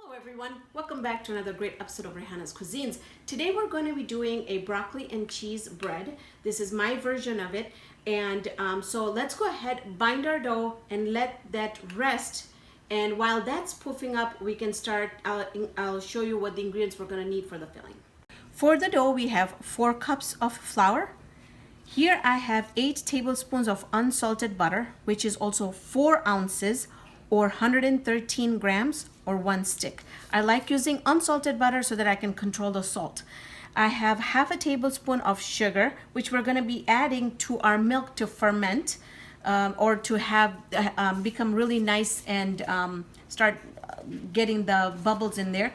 Hello everyone, welcome back to another great episode of Raihana's Cuisines. Today we're going to be doing a broccoli and cheese bread. This is my version of it, and so let's go ahead, bind our dough and let that rest, and while that's puffing up we can start. I'll show you what the ingredients we're going to need for the filling. For the dough we have 4 cups of flour. Here I have 8 tablespoons of unsalted butter, which is also 4 ounces or 113 grams or 1 stick. I like using unsalted butter so that I can control the salt. I have half a tablespoon of sugar, which we're going to be adding to our milk to ferment or to have become really nice and start getting the bubbles in there,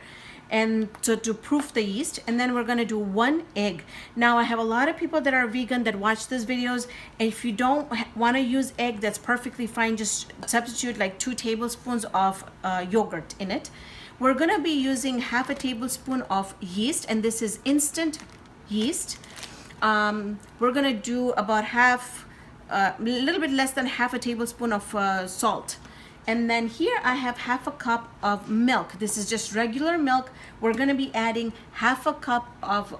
and to proof the yeast. And then we're going to do 1 egg. Now I have a lot of people that are vegan that watch these videos, and if you don't want to use egg, that's perfectly fine. Just substitute like 2 tablespoons of yogurt in it. We're going to be using half a tablespoon of yeast, and this is instant yeast. We're going to do about a little bit less than half a tablespoon of salt. And then here I have half a cup of milk. This is just regular milk. We're going to be adding half a cup of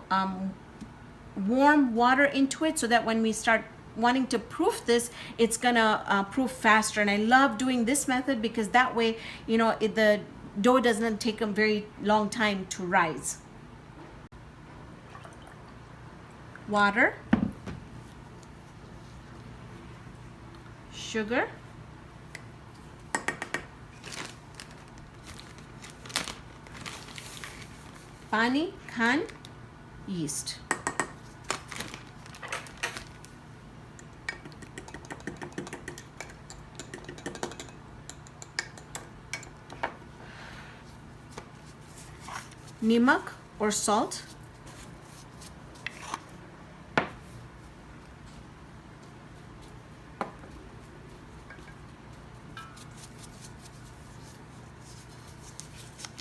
warm water into it so that when we start wanting to proof this, it's going to proof faster. And I love doing this method because that way, you know, the dough doesn't take a very long time to rise. Water, sugar, pani, khan, yeast. Nimak or salt.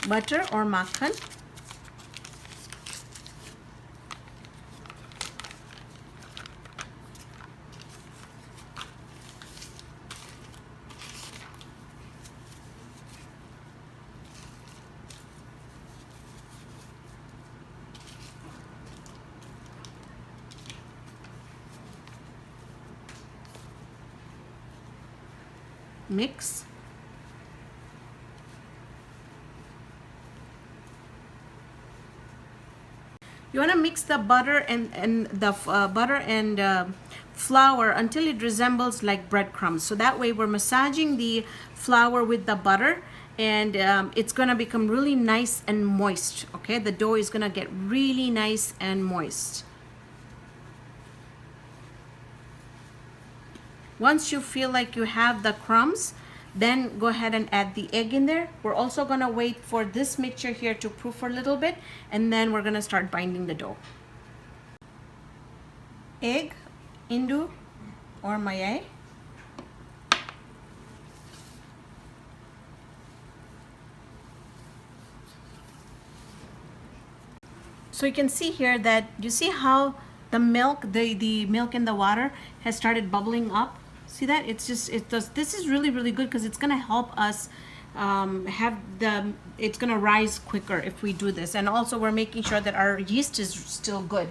Butter or makhan. Mix. You want to mix the butter and the butter and flour until it resembles like breadcrumbs. So that way we're massaging the flour with the butter, and it's going to become really nice and moist. Okay, the dough is going to get really nice and moist. Once you feel like you have the crumbs, then go ahead and add the egg in there. We're also going to wait for this mixture here to proof for a little bit, and then we're going to start binding the dough. Egg, Indu or Mayai. So you can see here that you see how the milk, the milk in the water has started bubbling up. See that? It's just, this is really good because it's going to help us it's going to rise quicker if we do this. And also we're making sure that our yeast is still good.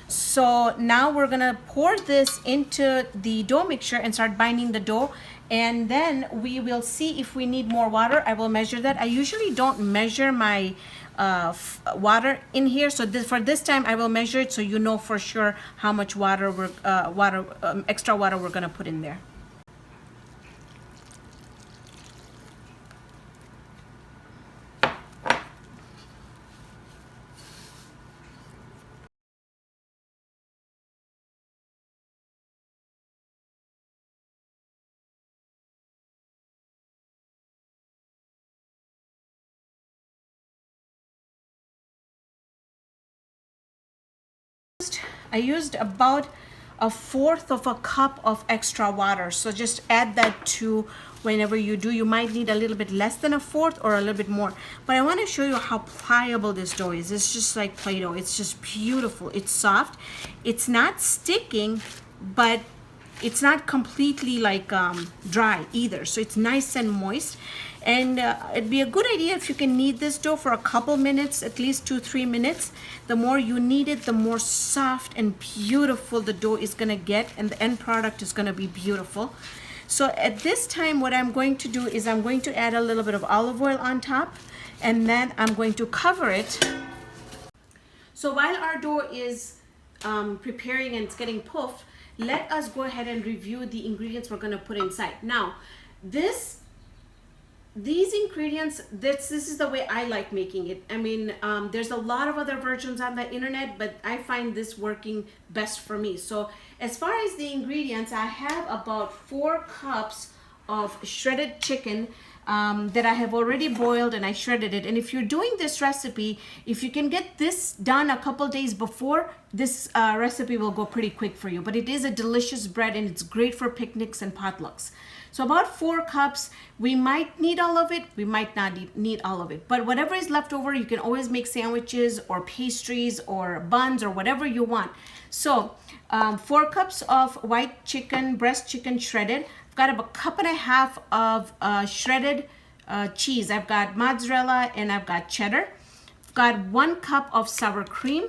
So now we're going to pour this into the dough mixture and start binding the dough, and then we will see if we need more water. I will measure that. I usually don't measure my water in here, so for this time I will measure it so you know for sure how much water extra water we're going to put in there. I used about 1/4 of a cup of extra water, so just add that to whenever you do. You might need a little bit less than 1/4 or a little bit more, but I want to show you how pliable this dough is. It's just like Play-Doh. It's just beautiful. It's soft. It's not sticking, but it's not completely like dry either, so it's nice and moist. And it'd be a good idea if you can knead this dough for a couple minutes, at least 2-3 minutes. The more you knead it, the more soft and beautiful the dough is gonna get, and the end product is gonna be beautiful. So at this time, what I'm going to do is I'm going to add a little bit of olive oil on top, and then I'm going to cover it. So while our dough is preparing and it's getting puffed, let us go ahead and review the ingredients we're gonna put inside. Now, these ingredients, this is the way I like making it. I mean, there's a lot of other versions on the internet, but I find this working best for me. So as far as the ingredients, I have about 4 cups of shredded chicken that I have already boiled, and I shredded it. And if you're doing this recipe, if you can get this done a couple days before, this recipe will go pretty quick for you. But it is a delicious bread, and it's great for picnics and potlucks. So about 4 cups, we might need all of it, we might not need all of it. But whatever is left over, you can always make sandwiches or pastries or buns or whatever you want. So 4 cups of white chicken, breast chicken shredded. I've got about 1.5 cups of shredded cheese. I've got mozzarella and I've got cheddar. I've got 1 cup of sour cream.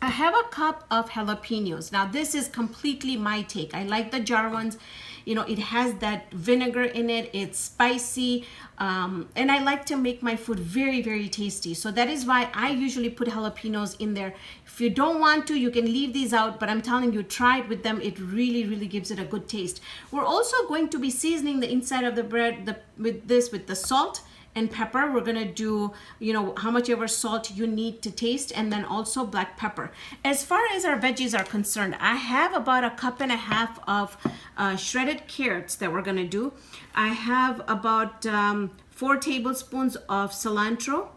I have a cup of jalapeños. Now this is completely my take. I like the jar ones. You know, it has that vinegar in it, it's spicy, and I like to make my food very, very tasty. So that is why I usually put jalapenos in there. If you don't want to, you can leave these out, but I'm telling you, try it with them. It really, really gives it a good taste. We're also going to be seasoning the inside of the bread with the salt and pepper. We're gonna do, you know, how much ever salt you need to taste, and then also black pepper. As far as our veggies are concerned, I have about 1.5 cups of shredded carrots that we're gonna do. I have about 4 tablespoons of cilantro,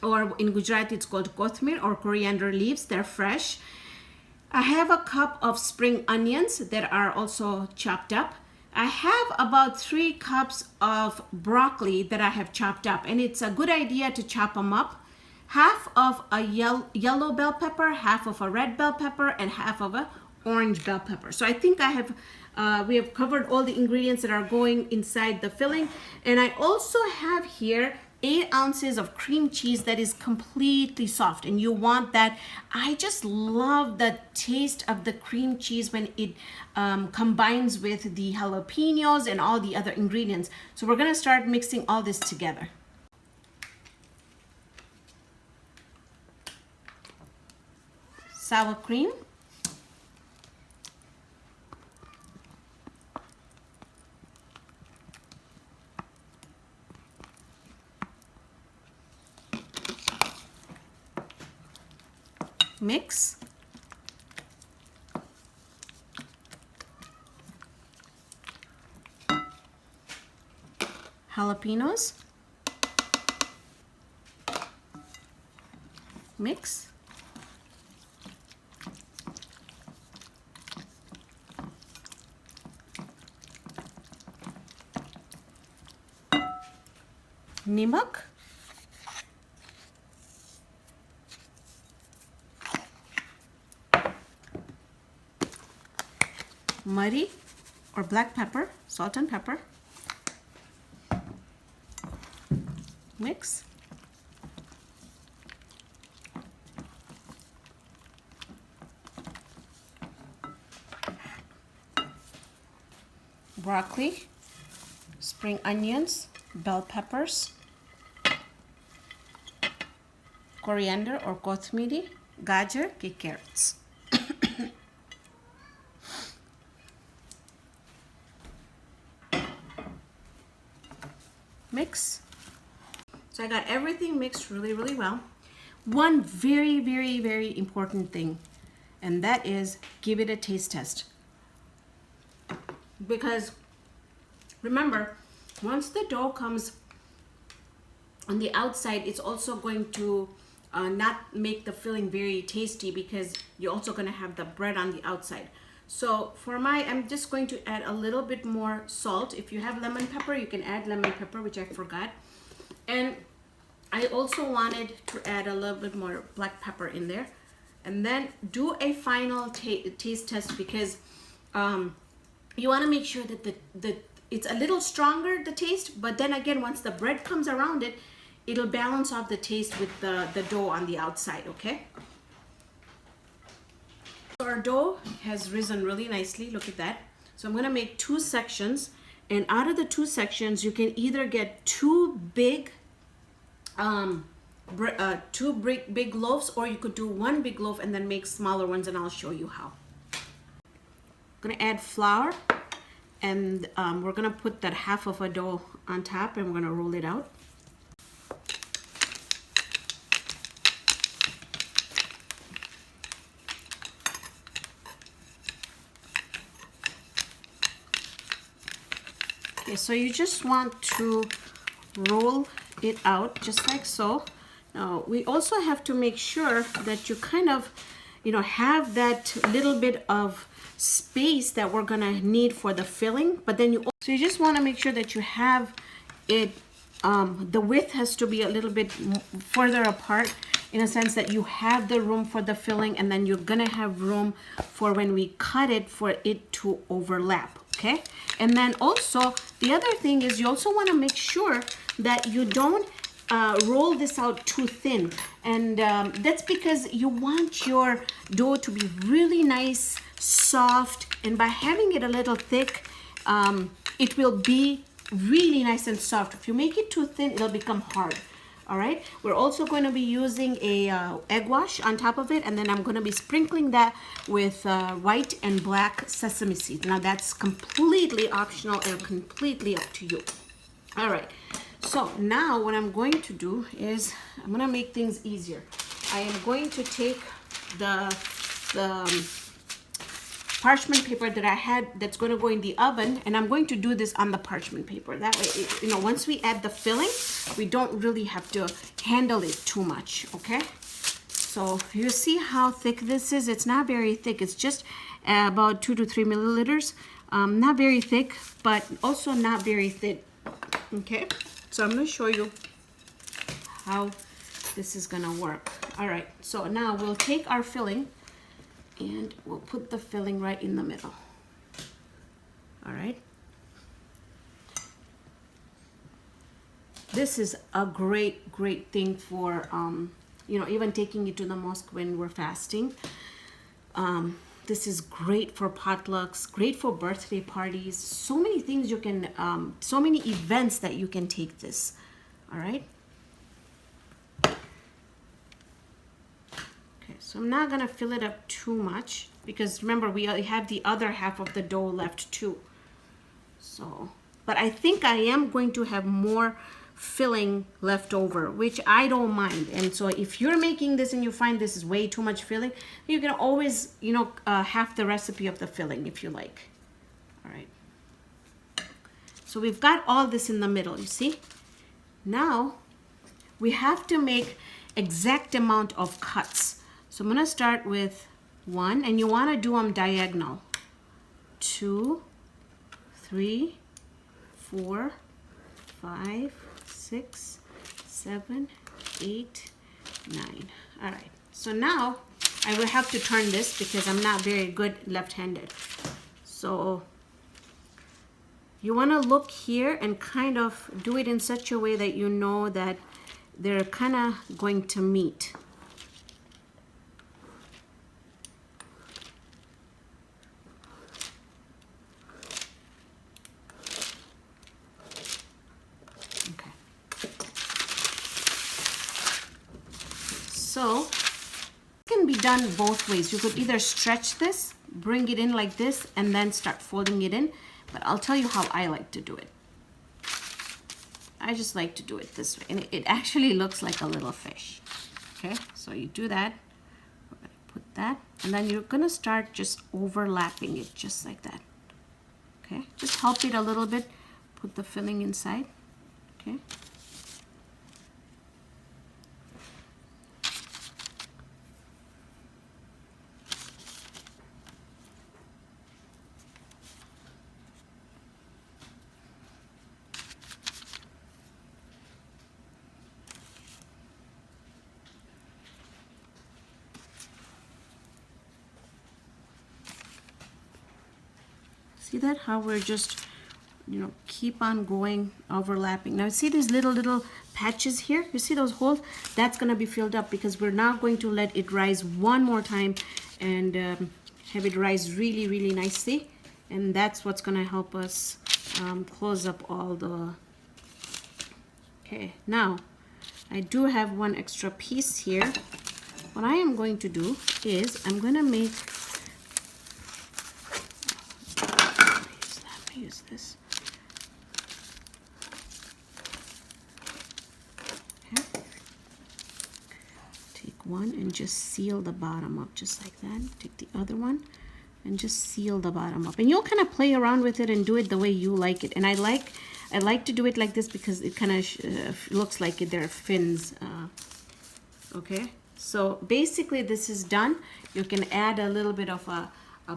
or in Gujarati it's called kothmir or coriander leaves. They're fresh. I have a cup of spring onions that are also chopped up. I have about 3 cups of broccoli that I have chopped up, and it's a good idea to chop them up. Half of a yellow bell pepper, half of a red bell pepper, and half of a orange bell pepper. So I think we have covered all the ingredients that are going inside the filling. And I also have here 8 ounces of cream cheese that is completely soft, and you want that. I just love the taste of the cream cheese when it combines with the jalapenos and all the other ingredients. So we're gonna start mixing all this together. Sour cream. Mix. Jalapenos. Mix. Nimak. Muddy or black pepper, salt and pepper. Mix. Broccoli, spring onions, bell peppers, coriander or kothmiri, gajar ke carrots. Mix. So I got everything mixed really, really well. One very, very, very important thing, and that is give it a taste test. Because remember, once the dough comes on the outside, it's also going to not make the filling very tasty, because you're also going to have the bread on the outside. So for I'm just going to add a little bit more salt. If you have lemon pepper, you can add lemon pepper, which I forgot. And I also wanted to add a little bit more black pepper in there. And then do a final taste test, because you want to make sure that it's a little stronger, the taste, but then again, once the bread comes around it, it'll balance off the taste with the dough on the outside, okay? So our dough has risen really nicely, look at that. So I'm gonna make 2 sections, and out of the 2 sections, you can either get 2 big big loaves, or you could do 1 big loaf and then make smaller ones, and I'll show you how. I'm gonna add flour, and we're gonna put that half of a dough on top, and we're gonna roll it out. Okay, so you just want to roll it out just like so. Now we also have to make sure that you kind of, have that little bit of space that we're gonna need for the filling, but then you just want to make sure that you have it, the width has to be a little bit further apart, in a sense that you have the room for the filling, and then you're gonna have room for when we cut it for it to overlap. Okay, and then also the other thing is you also want to make sure that you don't roll this out too thin, and that's because you want your dough to be really nice, soft, and by having it a little thick, it will be really nice and soft. If you make it too thin, it'll become hard. All right, we're also going to be using a egg wash on top of it, and then I'm going to be sprinkling that with white and black sesame seeds. Now that's completely optional and completely up to you. All right, so now what I'm going to do is I'm going to make things easier. I am going to take the parchment paper that I had that's going to go in the oven, and I'm going to do this on the parchment paper. That way, once we add the filling, we don't really have to handle it too much, okay? So you see how thick this is? It's not very thick. It's just about 2 to 3 milliliters. Not very thick, but also not very thin, okay? So I'm going to show you how this is going to work. All right, so now we'll take our filling, and we'll put the filling right in the middle. All right. This is a great thing for, even taking it to the mosque when we're fasting. This is great for potlucks, great for birthday parties. So many things you can, so many events that you can take this. All right. So I'm not gonna fill it up too much, because remember we have the other half of the dough left too. So, but I think I am going to have more filling left over, which I don't mind. And so if you're making this and you find this is way too much filling, you can always, half the recipe of the filling if you like. All right. So we've got all this in the middle, you see? Now we have to make exact amount of cuts. So I'm going to start with 1, and you want to do them diagonal. 2, 3, 4, 5, 6, 7, 8, 9. All right. So now I will have to turn this because I'm not very good left-handed. So you want to look here and kind of do it in such a way that you know that they're kind of going to meet. So it can be done both ways. You could either stretch this, bring it in like this, and then start folding it in. But I'll tell you how I like to do it. I just like to do it this way. And it actually looks like a little fish. Okay, so you do that. We're going to put that. And then you're going to start just overlapping it just like that. Okay, just help it a little bit. Put the filling inside. Okay. See that? How we're just you know, keep on going, overlapping. Now see these little patches here? You see those holes? That's gonna be filled up because we're now going to let it rise one more time and have it rise really nicely. And that's what's gonna help us close up all the... Okay, now I do have one extra piece here. What I am going to do is I'm gonna make... use this. Okay. Take one and just seal the bottom up just like that. Take the other one and just seal the bottom up. And you'll kind of play around with it and do it the way you like it. And I like to do it like this because it kind of looks like there are fins. Okay, so basically this is done. You can add a little bit of a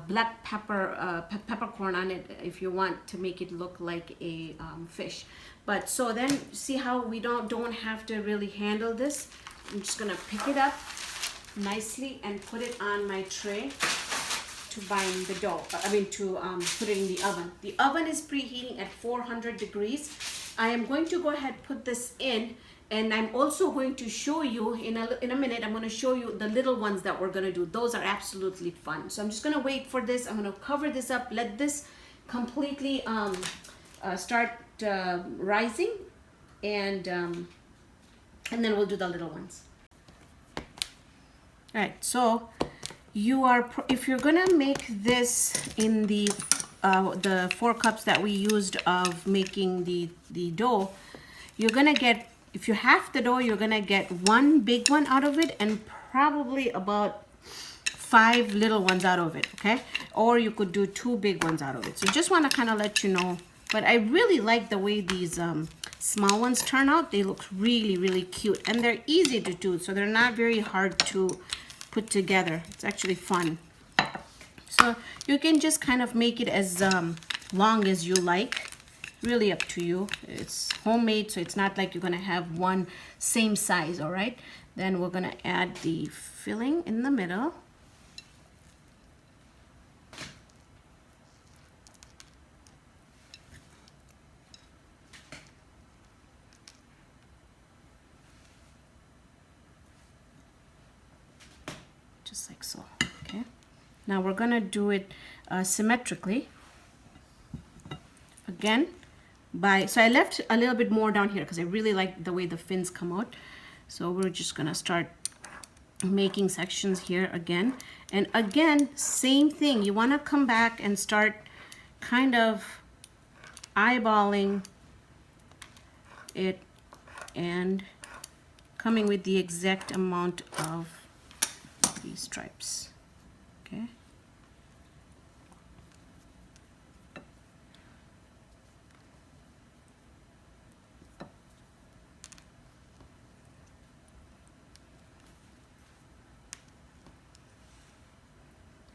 black pepper, peppercorn on it if you want to make it look like a fish. But so then see how we don't have to really handle this. I'm just gonna pick it up nicely and put it on my tray to bind the dough. I mean to put it in the oven. The oven is preheating at 400 degrees. I am going to go ahead and put this in, and I'm also going to show you in a minute. I'm going to show you the little ones that we're going to do. Those are absolutely fun. So I'm just going to wait for this. I'm going to cover this up, let this completely start rising, and then we'll do the little ones. All right, so if you're gonna make this in the 4 cups that we used of making the dough, you're gonna get, if you half the dough, you're gonna get 1 big one out of it and probably about 5 little ones out of it, okay? Or you could do 2 big ones out of it. So just want to kind of let you know. But I really like the way these small ones turn out. They look really cute, and they're easy to do, so they're not very hard to put together. It's actually fun. So you can just kind of make it as long as you like. Really up to you. It's homemade, so it's not like you're gonna have one same size. All right, then we're gonna add the filling in the middle. Just like so. Okay, now we're gonna do it symmetrically again. So I left a little bit more down here because I really like the way the fins come out. So we're just gonna start making sections here again. And again, same thing. You wanna come back and start kind of eyeballing it and coming with the exact amount of these stripes, okay?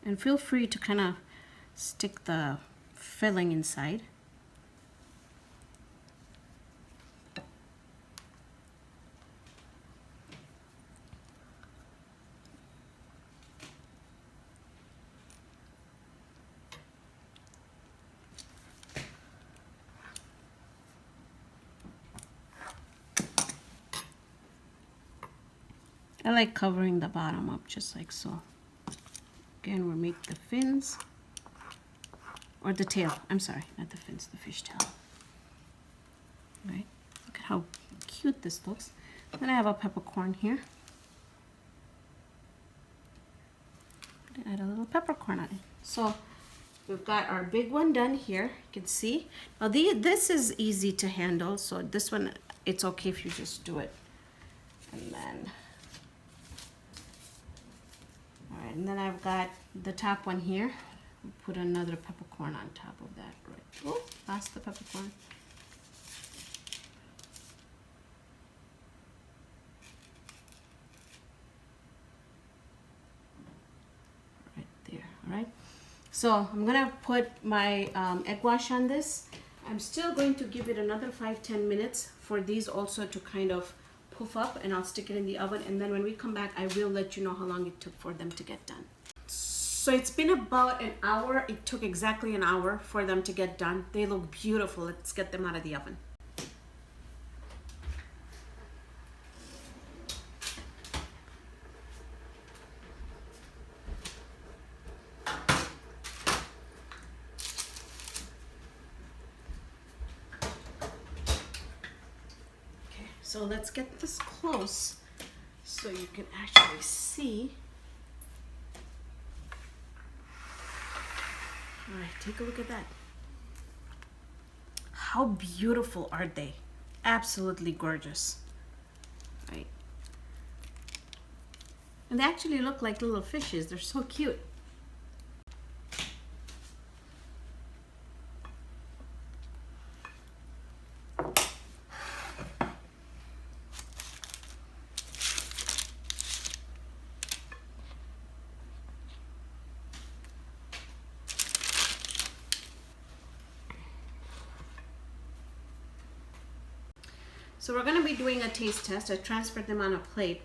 And feel free to kind of stick the filling inside. I like covering the bottom up just like so. Again, we'll make the fins, or the tail. I'm sorry, not the fins, the fish tail. Right? Look at how cute this looks. Then I have a peppercorn here. Add a little peppercorn on it. So we've got our big one done here. You can see. Now this is easy to handle. So this one, it's okay if you just do it. And then, all right, and then I've got the top one here. We'll put another peppercorn on top of that. Right. Oh, lost the peppercorn. Right there. All right. So I'm gonna put my egg wash on this. I'm still going to give it another 5-10 minutes for these also to kind of poof up, and I'll stick it in the oven, and then when we come back I will let you know how long it took for them to get done. So it's been about an hour. It took exactly an hour for them to get done. They look beautiful. Let's get them out of the oven. Okay, so let's get this close so you can actually see. All right, take a look at that. How beautiful are they? Absolutely gorgeous, right? And they actually look like little fishes. They're so cute. So we're gonna be doing a taste test. I transferred them on a plate,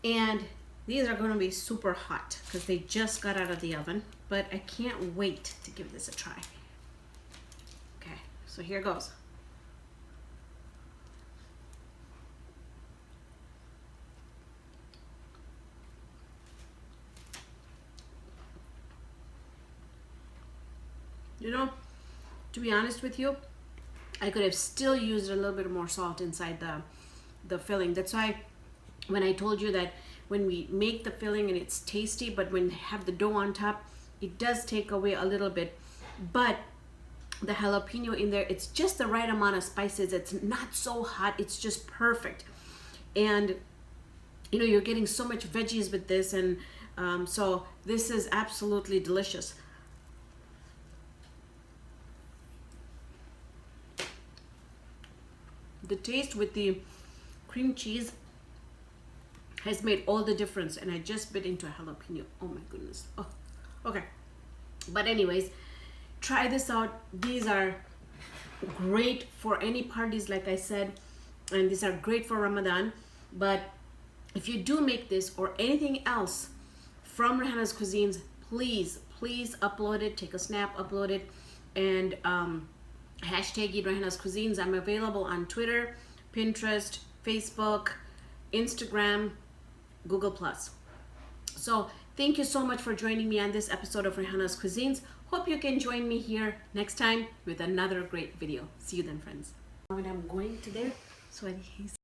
and these are gonna be super hot because they just got out of the oven, but I can't wait to give this a try. Okay, so here goes. You know, to be honest with you, I could have still used a little bit more salt inside the filling. That's why when I told you that when we make the filling and it's tasty, but when you have the dough on top, it does take away a little bit. But the jalapeno in there, it's just the right amount of spices. It's not so hot, it's just perfect. And you know, you're getting so much veggies with this, and so this is absolutely delicious. The taste with the cream cheese has made all the difference, and I just bit into a jalapeno. Oh my goodness. Oh, okay. But anyways, try this out. These are great for any parties, like I said, and these are great for Ramadan. But if you do make this or anything else from Raihana's Cuisines, please upload it, take a snap, upload it, and hashtag Eat Raihana's Cuisines. I'm available on Twitter, Pinterest, Facebook, Instagram, Google+. So thank you so much for joining me on this episode of Raihana's Cuisines. Hope you can join me here next time with another great video. See you then, friends. When I'm going to there, so he's